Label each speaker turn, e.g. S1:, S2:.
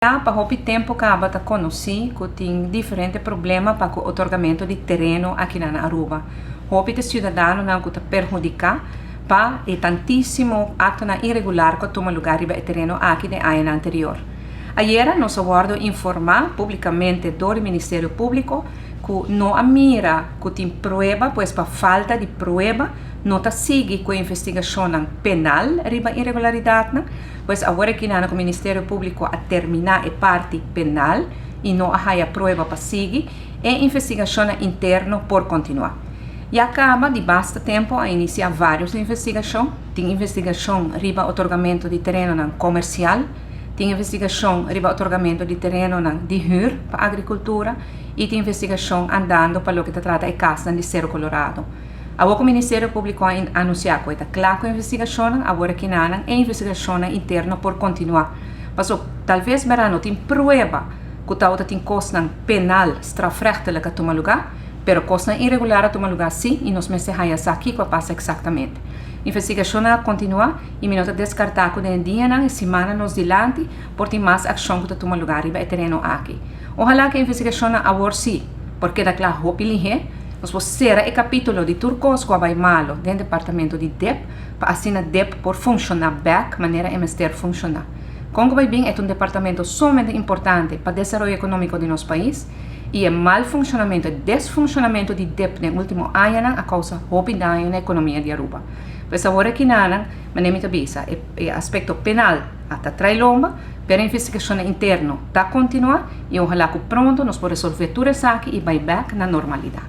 S1: Para houve tempo que a conheci que tem diferentes problemas para o otorgamento de terreno aqui na Aruba. Houve de cidadãos não que perjudicar para e tantíssimo ato irregular que toma lugar em terreno aqui de ano anterior. Ayer nós aguardo informar publicamente do Ministério Público que não a mira que tem prova, pois para falta de prova não está sigue com a investigação penal riba irregularidade, pois agora que o Ministério Público a terminar a parte penal e não há a prova para seguir, é investigação interna por continuar. E acaba de basta tempo a iniciar várias investigações. Tem investigação riba otorgamento de terreno comercial, tem investigação riba otorgamento de terreno de huur para agricultura e tem investigação andando para o que trata de casa de Cerro Colorado. Agora o Ministério Público a anunciar que está claro com a investigação, agora que não é investigação interna por continuar. Mas talvez verão tem prova que está tem coisa penal strafrechtelijk a tomar lugar, pero coisa irregular a tomar lugar sim, e nós mensagens aqui que passa exatamente. Investigação a continuar e me nota descartar que em dia e semana nos dilante por ter mais ação que tomar lugar e terreno aqui. Ojalá que a investigação agora sim, porque da claro hope lihe, nós vamos ser o capítulo de Turcos que vai malo dentro do departamento de DEP para assim a DEP por funcionar back maneira o ministério funcionar. Congo vai bem é um departamento somente importante para o desenvolvimento econômico de nosso país e o mal funcionamento e desfuncionamento de DEP no último ano a causa hope daño na economia de Aruba. Pois agora que nada, manemi tabisa, o aspecto penal até trai lomba, pero a investigação interna está continua e ojalá que pronto nós podemos resolver tudo isso aqui e vai back na normalidade.